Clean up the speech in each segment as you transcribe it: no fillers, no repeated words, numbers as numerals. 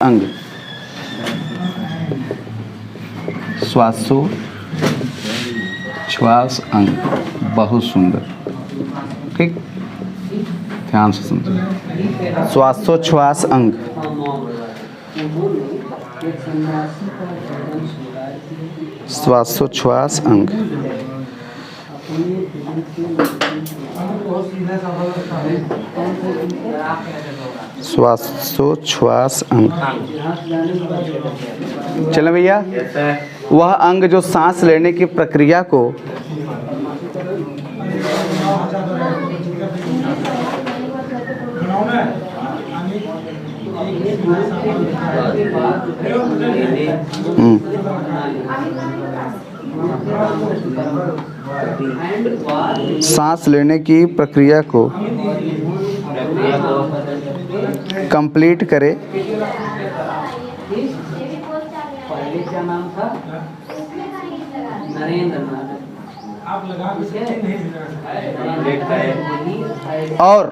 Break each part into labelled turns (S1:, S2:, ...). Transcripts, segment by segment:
S1: अंग, श्वासोच्छ्वास अंग, बहुत सुंदर। ठीक, ध्यान से समझिए। श्वासोच्छ्वास अंग, श्वासोच्छ्वास अंग, श्वासोच्छ्वास अंग। चलो भैया, वह अंग जो सांस लेने की प्रक्रिया को सांस लेने की प्रक्रिया को कंप्लीट करे, और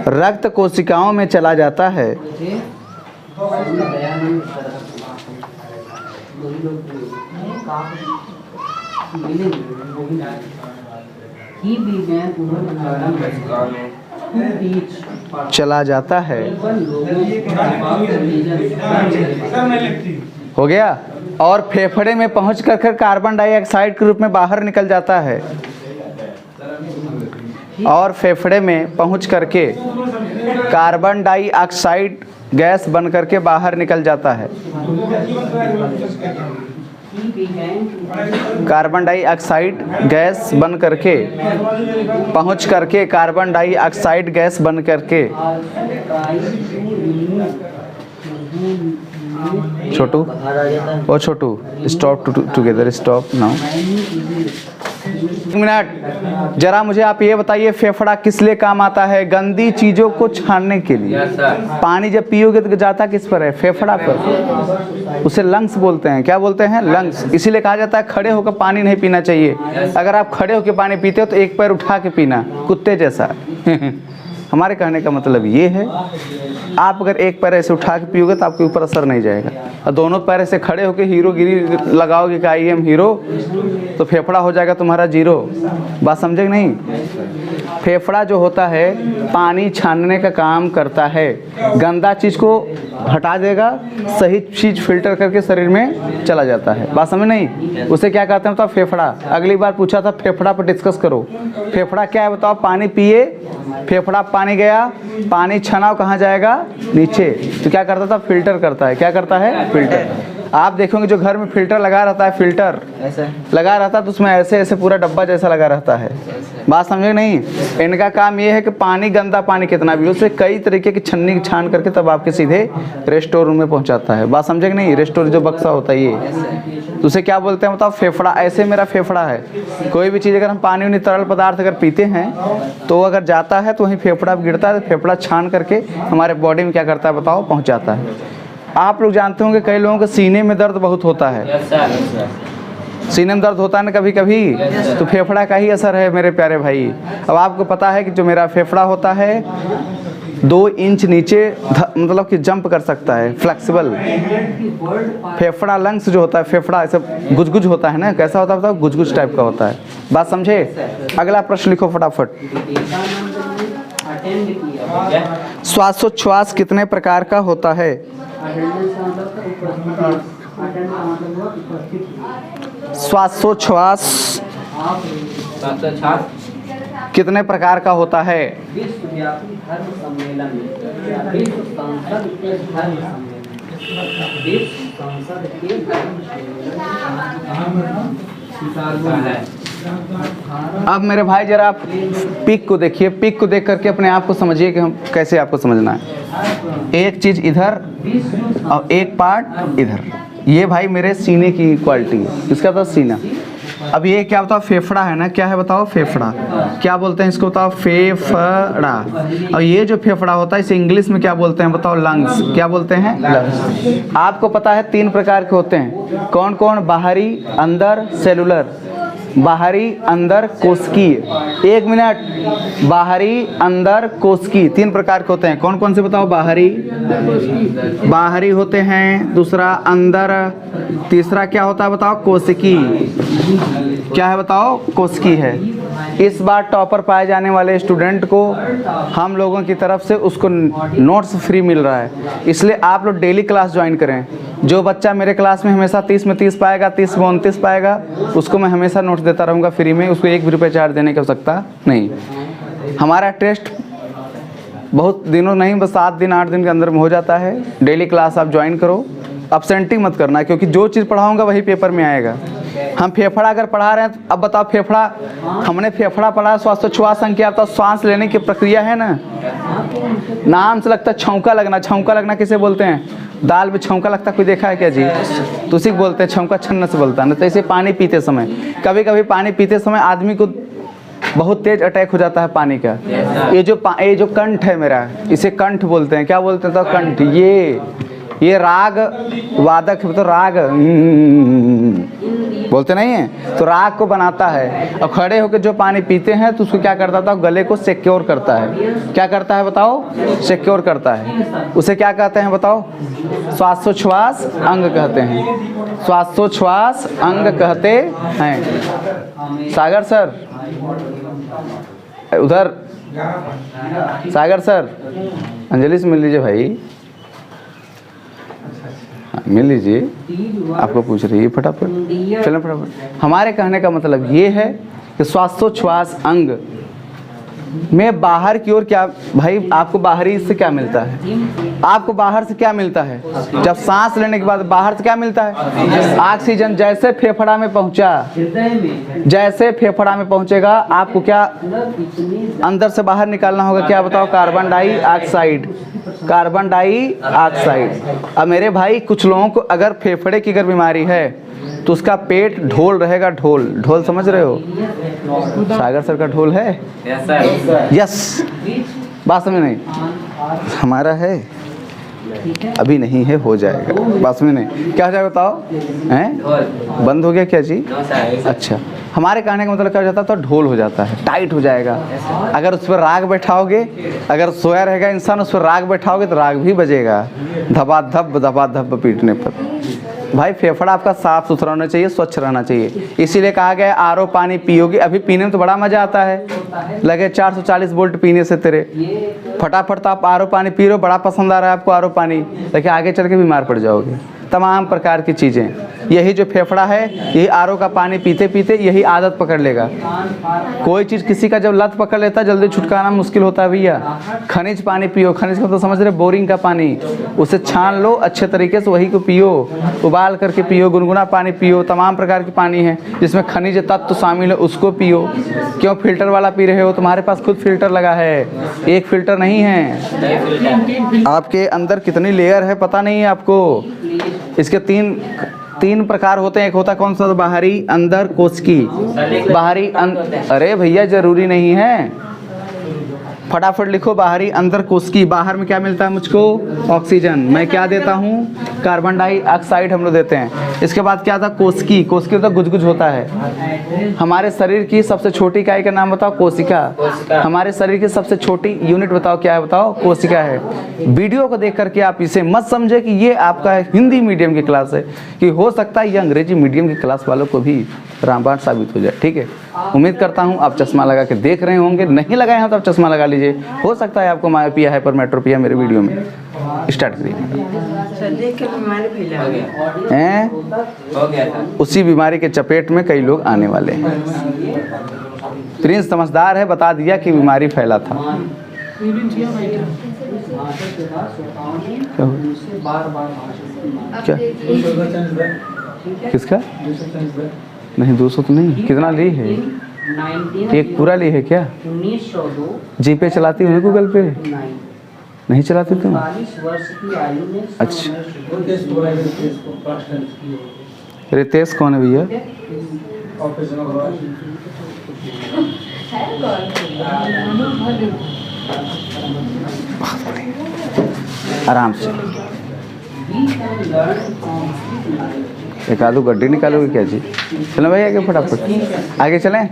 S1: रक्त कोशिकाओं में चला जाता है, चला जाता है। हो गया। और फेफड़े में पहुंच कर कार्बन डाइऑक्साइड के रूप में बाहर निकल जाता है, और फेफड़े में पहुंच करके कार्बन डाइऑक्साइड गैस बन करके बाहर निकल जाता है। कार्बन डाइऑक्साइड गैस बन करके पहुंच करके कार्बन डाइऑक्साइड गैस बन करके छोटू, ओ Chhotu, stop together, stop now. Minute, जरा मुझे आप ये बताइए, फेफड़ा किस लिए काम आता है? गंदी चीजों को छानने के लिए। पानी जब पियोगे तो जाता किस पर है? फेफड़ा पर। उसे लंग्स बोलते हैं। क्या बोलते हैं? लंग्स। इसीलिए कहा जाता है खड़े होकर पानी नहीं पीना चाहिए। अगर आप खड़े होकर पानी पीते हो तो एक पैर उठा के पीना, कुत्ते जैसा। हमारे कहने का मतलब ये है, आप अगर एक पैर ऐसे उठा के पियोगे तो आपके ऊपर असर नहीं जाएगा, और दोनों पैर ऐसे खड़े होकर हीरोगिरी लगाओगे कि आई एम हीरो, तो फेफड़ा हो जाएगा तुम्हारा जीरो। बात समझे नहीं? फेफड़ा जो होता है पानी छानने का काम करता है, गंदा चीज़ को हटा देगा, सही चीज़ फिल्टर करके शरीर में चला जाता है। बात समझ नहीं? उसे क्या कहते हैं बताओ? फेफड़ा। अगली बार पूछा था फेफड़ा पर डिस्कस करो। फेफड़ा क्या है बताओ? पानी पिए, फेफड़ा पानी गया, पानी छनाव कहाँ जाएगा? नीचे। तो क्या करता था? फिल्टर करता है। क्या करता है? फिल्टर। आप देखोगे जो घर में फिल्टर लगा रहता है, फिल्टर ऐसे लगा रहता है तो उसमें ऐसे ऐसे पूरा डब्बा जैसा लगा रहता है। बात समझे नहीं? इनका काम ये है कि पानी, गंदा पानी कितना भी, उससे कई तरीके की छन्नी छान करके तब आपके सीधे रेस्टोर रूम में पहुंचाता है। बात समझे कि नहीं? रेस्टोर जो बक्सा होता है ये, तो उसे क्या बोलते हैं बताओ? फेफड़ा। ऐसे मेरा फेफड़ा है। कोई भी चीज़ अगर हम पानी वानी तरल पदार्थ अगर पीते हैं तो अगर जाता है तो वहीं फेफड़ा गिरता है, तो फेफड़ा छान करके हमारे बॉडी में क्या करता है बताओ? पहुँचाता है। आप लोग जानते होंगे कई लोगों को सीने में दर्द बहुत होता है। सीने में दर्द होता है ना कभी कभी, तो फेफड़ा का ही असर है मेरे प्यारे भाई। अब आपको पता है कि जो मेरा फेफड़ा होता है 2 इंच नीचे मतलब कि जंप कर सकता है, फ्लेक्सिबल। फेफड़ा लंग्स जो होता है, फेफड़ा ऐसा गुजगुज होता है ना, कैसा होता है बताओ? गुजगुज टाइप का होता है। बात समझे? अगला प्रश्न लिखो फटाफट। श्वासोच्छ्वास कितने प्रकार का होता है? श्वासोच्छ्वास कितने प्रकार का होता है?
S2: विश्वव्यापी धर्म सम्मेलन, विश्व संसद के धर्म सम्मेलन, विश्व संसद के धर्म सम्मेलन।
S1: अब मेरे भाई जरा आप पिक को देखिए, पिक को देख करके अपने आप को समझिए कि हम कैसे आपको समझना है। एक चीज़ इधर और एक पार्ट इधर। ये भाई मेरे सीने की क्वालिटी है। इसका तो सीना। अब ये क्या बताओ? फेफड़ा है ना? क्या है बताओ? फेफड़ा। क्या बोलते हैं इसको बताओ? फेफड़ा। और ये जो फेफड़ा होता है इसे इंग्लिश में क्या बोलते हैं बताओ? लंग्स। क्या बोलते हैं? लंग्स। आपको पता है 3 प्रकार के होते हैं। कौन कौन? बाहरी, अंदर, सेलुलर। बाहरी, अंदर, कोशिकीय। 1 मिनट। बाहरी, अंदर, कोशिकीय 3 प्रकार के होते हैं। कौन कौन से बताओ? बाहरी, बाहरी होते हैं। दूसरा अंदर। तीसरा क्या होता है बताओ? कोशिकीय। क्या है बताओ? कोशिकीय है। इस बार टॉपर पाए जाने वाले स्टूडेंट को हम लोगों की तरफ से उसको नोट्स फ्री मिल रहा है, इसलिए आप लोग डेली क्लास ज्वाइन करें। जो बच्चा मेरे क्लास में हमेशा 30 में 30 पाएगा, 30 में 29 पाएगा, उसको मैं हमेशा नोट्स देता रहूँगा फ्री में। उसको 1 भी रुपये चार्ज देने की आवश्यकता नहीं। हमारा टेस्ट बहुत दिनों नहीं, बस 7 दिन 8 दिन के अंदर में हो जाता है। डेली क्लास आप ज्वाइन करो, अपसेंटिंग मत करना, क्योंकि जो चीज़ पढ़ाऊँगा वही पेपर में आएगा। हम फेफड़ा अगर पढ़ा रहे हैं तो अब बताओ, फेफड़ा हमने फेफड़ा पढ़ा, श्वासोच्छ्वास संख्या, तो सांस लेने की प्रक्रिया है ना। नाम से लगता है छौंका लगना। छौंका लगना किसे बोलते हैं? दाल में छौंका लगता कोई देखा है क्या जी? तो उसी को बोलते हैं छौंका छन्ना से बोलता है ना। तो ऐसे पानी पीते समय, कभी कभी पानी पीते समय आदमी को बहुत तेज अटैक हो जाता है पानी का। ये जो कंठ है मेरा, इसे कंठ बोलते हैं। क्या बोलते हैं? तो कंठ। ये राग वादक है, तो राग बोलते नहीं है, तो राग को बनाता है। और खड़े होकर जो पानी पीते हैं तो उसको क्या करता था? गले को सिक्योर करता है। क्या करता है बताओ? सिक्योर करता है। उसे क्या कहते हैं बताओ? श्वासोच्छ्वास अंग कहते हैं। श्वासोच्छ्वास अंग कहते हैं। सागर सर उधर, सागर सर अंजलि से मिल लीजिए भाई, मिल लीजिए। आपको पूछ रही है फटाफट, चलो फटाफट। हमारे कहने का मतलब ये है कि श्वासोच्छ्वास अंग में बाहर की ओर क्या भाई, आपको बाहरी से क्या मिलता है? आपको बाहर से क्या मिलता है? जब सांस लेने के बाद बाहर से क्या मिलता है? ऑक्सीजन। जैसे फेफड़ा में पहुंचा, जैसे फेफड़ा में पहुंचेगा, आपको क्या अंदर से बाहर निकालना होगा? क्या बताओ? Carbon dioxide. Carbon dioxide. अब मेरे भाई, कुछ लोगों को अगर फेफड़े की अगर बीमारी है तो उसका पेट ढोल रहेगा। ढोल, ढोल समझ रहे हो? सागर सर का ढोल है? यस। बात समझ नहीं? हमारा है, अभी नहीं है, हो जाएगा। बात में नहीं, क्या हो जाएगा बताओ? हैं? बंद हो गया क्या जी? अच्छा, हमारे कहने का मतलब क्या हो जाता है? तो ढोल हो जाता है, टाइट हो जाएगा। अगर उस पर राग बैठाओगे, अगर सोया रहेगा इंसान, उस पर राग बैठाओगे तो राग भी बजेगा, धबाधब पीटने पर। भाई फेफड़ा आपका साफ सुथरा होना चाहिए, स्वच्छ रहना चाहिए। इसीलिए कहा गया आरओ पानी पियोगे। अभी पीने में तो बड़ा मज़ा आता है, लगे 440 वोल्ट पीने से तेरे, फटाफट तो आप आरओ पानी पी रहे हो, बड़ा पसंद आ रहा है आपको आरओ पानी, लेकिन आगे चल के बीमार पड़ जाओगे। तमाम प्रकार की चीज़ें, यही जो फेफड़ा है, यही आरओ का पानी पीते पीते यही आदत पकड़ लेगा। कोई चीज़ किसी का जब लत पकड़ लेता है, जल्दी छुटकारा मुश्किल होता है भैया। खनिज पानी पियो, खनिज का तो समझ रहे, बोरिंग का पानी, उसे छान लो अच्छे तरीके से, वही को पियो, उबाल करके पियो, गुनगुना पानी पियो। तमाम प्रकार की पानी है जिसमें खनिज तत्व शामिल है, उसको पियो। क्यों फिल्टर वाला पी रहे हो? तुम्हारे पास खुद फिल्टर लगा है, एक फिल्टर नहीं है। आपके अंदर कितनी लेयर है पता नहीं है आपको। इसके तीन प्रकार होते हैं। एक होता है कौन सा? बाहरी, अंदर, कोशिकीय। बाहरी अरे भैया जरूरी नहीं है, फटाफट लिखो। बाहरी, अंदर, कोशिकीय। बाहर में क्या मिलता है मुझको? ऑक्सीजन। मैं क्या देता हूँ? कार्बन डाइऑक्साइड हम लोग देते हैं। इसके बाद क्या था? कोशिकीय। कोशिकीय तो गुजगुज होता है। हमारे शरीर की सबसे छोटी इकाई का नाम बताओ? कोशिका। हमारे शरीर की सबसे छोटी यूनिट बताओ क्या है? बताओ? कोशिका है। वीडियो को देख करके आप इसे मत समझे कि ये आपका हिंदी मीडियम की क्लास है, कि हो सकता है ये अंग्रेजी मीडियम की क्लास वालों को भी रामबाण साबित हो जाए। ठीक है, उम्मीद करता हूँ आप चश्मा लगा के देख रहे होंगे। नहीं लगाए हैं तो आप चश्मा लगा लीजिए, हो सकता है आपको मायोपिया, हाइपरमेट्रोपिया मेरे वीडियो में। स्टार्ट करिए। उसी बीमारी के चपेट में कई लोग आने वाले हैं। प्रिंस समझदार है, बता दिया कि बीमारी फैला था। क्या? किसका? नहीं 200 तो नहीं, कितना ली है? एक पूरा ली है क्या? 1902। जी पे चलाती हूँ? गूगल पे नहीं चलाती तुम? 42 वर्ष की आयु में। अच्छा, रितेश कौन है भैया? आराम से एक आधू गड्डी निकालोगे क्या जी? चलो भाई आगे फटाफट आगे चलें।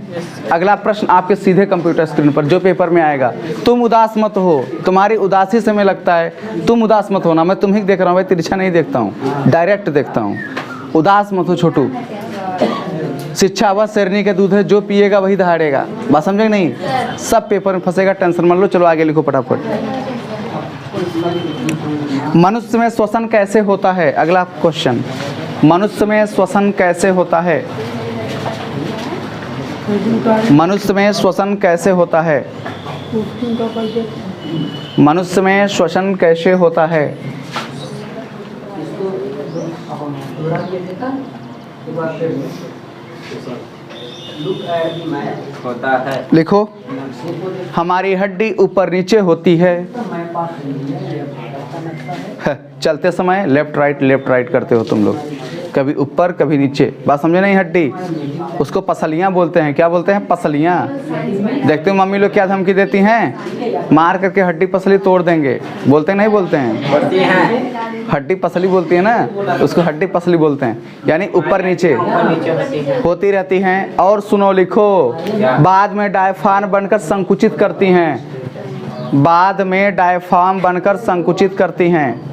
S1: अगला प्रश्न आपके सीधे कंप्यूटर स्क्रीन पर जो पेपर में आएगा। तुम उदास मत हो, तुम्हारी उदासी से मैं लगता है तुम उदास मत होना। मैं तुम्हें देख रहा हूँ भाई, तिरछा नहीं देखता हूँ, डायरेक्ट देखता हूँ। उदास मत हो छोटू। शिक्षा वह शेरनी के दूध है, जो पिएगा वही दहाड़ेगा। बात समझे नहीं? सब पेपर में फंसेगा, टेंशन मत लो। चलो आगे लिखो फटाफट। मनुष्य में श्वसन कैसे होता है? अगला क्वेश्चन, मनुष्य में श्वसन कैसे होता है? मनुष्य में श्वसन कैसे होता है? मनुष्य में श्वसन कैसे होता है?
S2: होता है।
S1: लिखो, हमारी हड्डी ऊपर नीचे होती है। चलते समय लेफ्ट राइट करते हो तुम लोग, कभी ऊपर कभी नीचे। बात समझे नहीं? हड्डी उसको पसलियाँ बोलते हैं। क्या बोलते हैं? पसलियाँ। देखते हो मम्मी लोग क्या धमकी देती हैं? मार करके हड्डी पसली तोड़ देंगे। बोलते नहीं बोलते हैं? हड्डी पसली बोलती है ना, उसको हड्डी पसली बोलते हैं। यानी ऊपर नीचे होती रहती हैं। और सुनो, लिखो, बाद में डायफ्राम बनकर संकुचित करती हैं। बाद में डायफ्राम बनकर संकुचित करती हैं।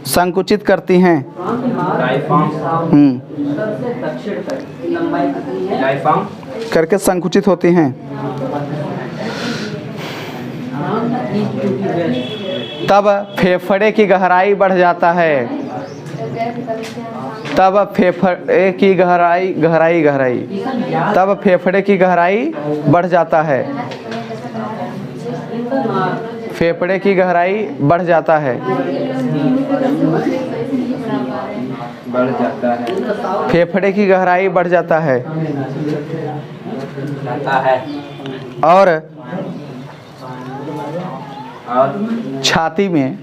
S1: संकुचित करती हैं। करके संकुचित होती हैं। तब फेफड़े की गहराई बढ़ जाता है। तब फेफड़े की गहराई तब फेफड़े की गहराई बढ़ जाता है। फेफड़े की गहराई बढ़ जाता है। फेफड़े की गहराई बढ़ जाता है। और छाती में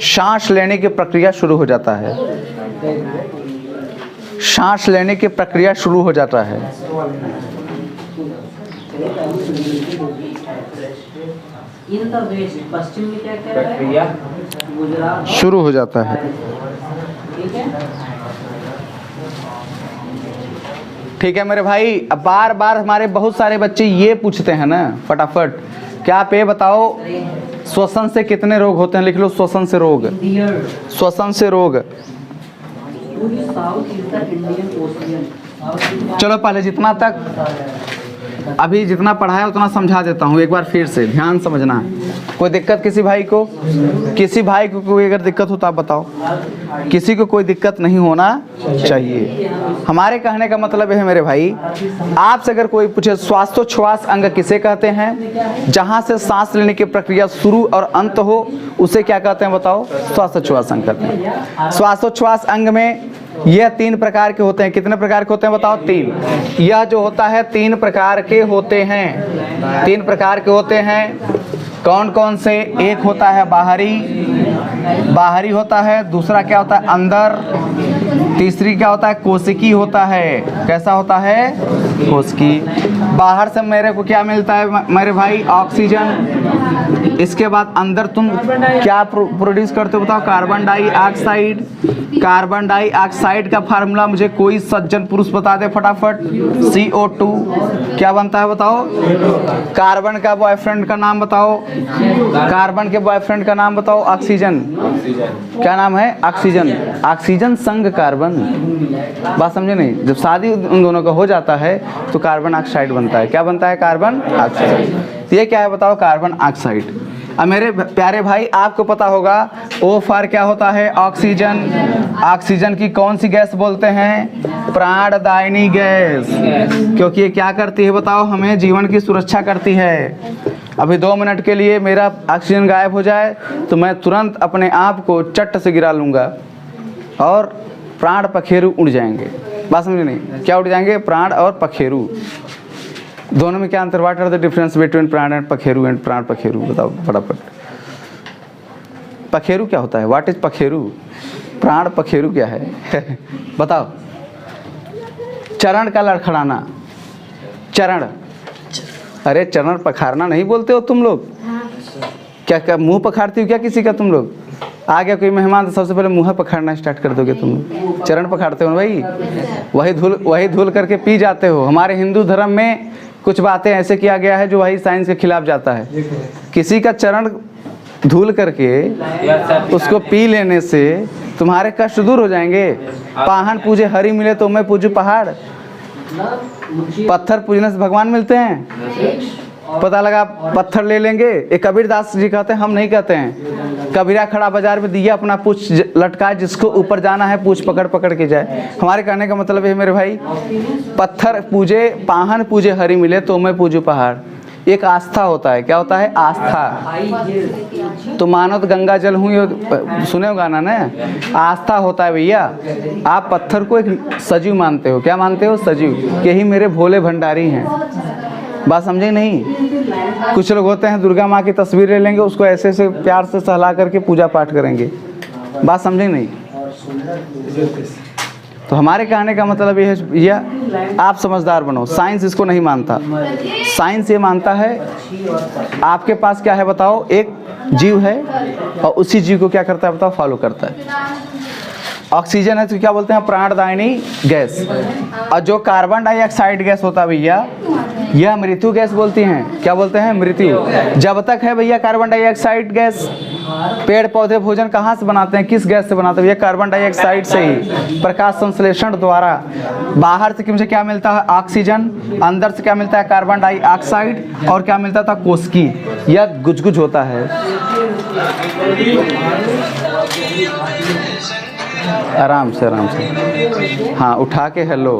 S1: सांस लेने की प्रक्रिया शुरू हो जाता है। सांस लेने की प्रक्रिया शुरू हो जाता है।
S2: पश्चिम में क्या कह रहा है? गुजरात
S1: शुरू हो जाता है। ठीक है मेरे भाई। अब बार बार हमारे बहुत सारे बच्चे ये पूछते हैं ना, फटाफट, क्या आप ये बताओ श्वसन से कितने रोग होते हैं? लिख लो, श्वसन से रोग। श्वसन से रोग। चलो पहले जितना तक अभी जितना पढ़ाया उतना समझा देता हूँ एक बार फिर से, ध्यान समझना है। कोई दिक्कत किसी भाई को? किसी भाई को कोई अगर दिक्कत हो तो आप बताओ। किसी को कोई दिक्कत नहीं होना चाहिए। हमारे कहने का मतलब है मेरे भाई, आपसे अगर कोई पूछे श्वासोच्छ्वास अंग किसे कहते हैं? जहाँ से सांस लेने की प्रक्रिया शुरू और अंत हो उसे क्या कहते हैं बताओ? श्वासोच्छ्वास अंग कहते हैं। श्वासोच्छ्वास अंग में यह 3 प्रकार के होते हैं। कितने प्रकार के होते हैं बताओ? 3। यह जो होता है 3 प्रकार के होते हैं। 3 प्रकार के होते हैं। कौन कौन से? एक होता है बाहरी होता है। दूसरा क्या होता है? अंदर। तीसरी क्या होता है? कोशिकी होता है। कैसा होता है? कोशिकी। बाहर से मेरे को क्या मिलता है मेरे भाई? ऑक्सीजन। इसके बाद अंदर तुम क्या प्रोड्यूस करते हो बताओ? Carbon dioxide. कार्बन डाइऑक्साइड का फार्मूला मुझे कोई सज्जन पुरुष बता दे फटाफट। CO2। क्या बनता है बताओ? कार्बन का बॉयफ्रेंड का नाम बताओ। कार्बन के बॉयफ्रेंड का नाम बताओ? ऑक्सीजन। क्या नाम है? ऑक्सीजन। ऑक्सीजन संग कार्बन। बात समझे नहीं? जब शादी उन दोनों का हो जाता है तो कार्बन ऑक्साइड बनता है। क्या बनता है? Carbon oxide. ये क्या है बताओ? Carbon oxide. अब मेरे प्यारे भाई आपको पता होगा O फॉर क्या होता है? ऑक्सीजन। ऑक्सीजन की कौन सी गैस बोलते हैं? प्राणदायिनी गैस। क्योंकि ये क्या करती है बताओ? हमें जीवन की सुरक्षा करती है। अभी 2 मिनट के लिए मेरा ऑक्सीजन गायब हो जाए तो मैं तुरंत अपने आप को चट्ट से गिरा लूँगा और प्राण पखेरु उड़ जाएंगे। बात समझे नहीं? क्या उड़ जाएंगे? प्राण और पखेरु। दोनों में क्या अंतर? What are the difference between प्राण एंड पखेरु एंड प्राण पखेरु? बताओ फटाफट। पखेरु क्या होता है? व्हाट इज पखेरु? प्राण पखेरु क्या है? बताओ। चरण का लड़खड़ाना। चरण। अरे चरण पखारना नहीं बोलते हो तुम लोग? क्या क्या मुंह पखाड़ती हो क्या किसी का तुम लोग? आ गया कोई मेहमान तो सबसे पहले मुँह पखाड़ना स्टार्ट कर दोगे तुम लोग, चरण पखाड़ते हो भाई, वही धुल करके पी जाते हो। हमारे हिंदू धर्म में कुछ बातें ऐसे किया गया है जो वही साइंस के खिलाफ जाता है। किसी का चरण धुल करके उसको पी लेने से तुम्हारे कष्ट दूर हो जाएंगे। पाहन पूजे हरि मिले तो मैं पूजू पहाड़, पत्थर पूजने से भगवान मिलते हैं। पता लगा पत्थर ले लेंगे, एक कबीरदास जी कहते हैं, हम नहीं कहते हैं। कबीरा खड़ा बाजार में दिया अपना पूछ लटका, जिसको ऊपर जाना है पूछ पकड़ पकड़ के जाए। हमारे कहने का मतलब है मेरे भाई, पत्थर पूजे पाहन पूजे हरि मिले तो मैं पूजू पहाड़। एक आस्था होता है, क्या होता है? आस्था। तो मानव गंगा जल हूँ, सुने हो गाना ना? आस्था होता है भैया। आप पत्थर को एक सजीव मानते हो, क्या मानते हो? सजीव। यही मेरे भोले भंडारी हैं। बात समझे नहीं? कुछ लोग होते हैं दुर्गा माँ की तस्वीर ले लेंगे, उसको ऐसे से प्यार से सहला करके पूजा पाठ करेंगे। बात समझे नहीं? तो हमारे कहने का मतलब ये है भैया, आप समझदार बनो। साइंस इसको नहीं मानता। साइंस ये मानता है आपके पास क्या है बताओ? एक जीव है और उसी जीव को क्या करता है बताओ? फॉलो करता है। ऑक्सीजन है तो क्या बोलते हैं? प्राणदायिनी गैस। और जो कार्बन डाइऑक्साइड गैस होता है भैया, यह मृत्यु गैस बोलती हैं। क्या बोलते हैं? मृत्यु। जब तक है भैया कार्बन डाइऑक्साइड गैस, पेड़ पौधे भोजन कहाँ से बनाते हैं? किस गैस से बनाते हैं भैया? कार्बन डाइऑक्साइड से ही, प्रकाश संश्लेषण द्वारा। बाहर से मुझे क्या मिलता है? ऑक्सीजन। अंदर से क्या मिलता है? Carbon dioxide. और क्या मिलता था? कोशिकी। यह गुजगुज होता है। आराम से आराम से, हाँ उठा के हेलो,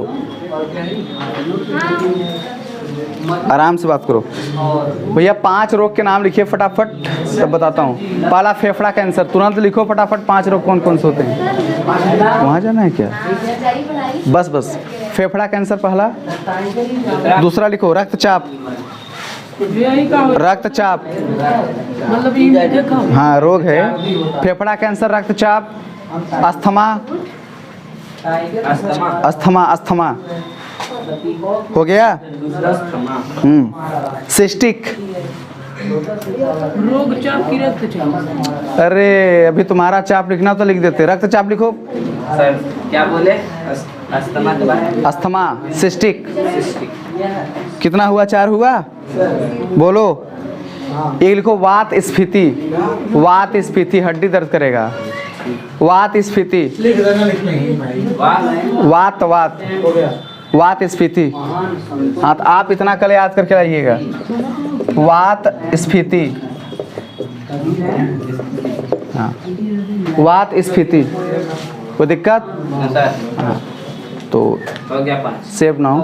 S1: आराम से बात करो भैया। 5 रोग के नाम लिखिए फटाफट, सब बताता हूँ। पहला फेफड़ा कैंसर, तुरंत लिखो फटाफट। 5 रोग कौन कौन से होते हैं? वहाँ जाना है क्या? बस फेफड़ा कैंसर पहला। दूसरा लिखो रक्तचाप। रक्तचाप हाँ रोग है। फेफड़ा कैंसर, रक्तचाप, अस्थमा। अस्थमा हो गया। सिस्टिक
S2: रोग चाप की रक्तचाप।
S1: अरे अभी तुम्हारा चाप लिखना तो लिख देते, रक्तचाप लिखो।
S2: सर क्या बोले? अस्थमा के बाद
S1: अस्थमा, सिस्टिक। कितना हुआ? 4 हुआ? बोलो। एक लिखो वात स्फीति। वात स्फीति हड्डी दर्द करेगा। वात स्फीति। वात वात स्फीति। हाँ तो आप इतना कल याद करके लाइएगा। वात स्फीति, हाँ वात स्फीति। कोई दिक्कत? हाँ तो
S2: हो गया 5।
S1: Save now.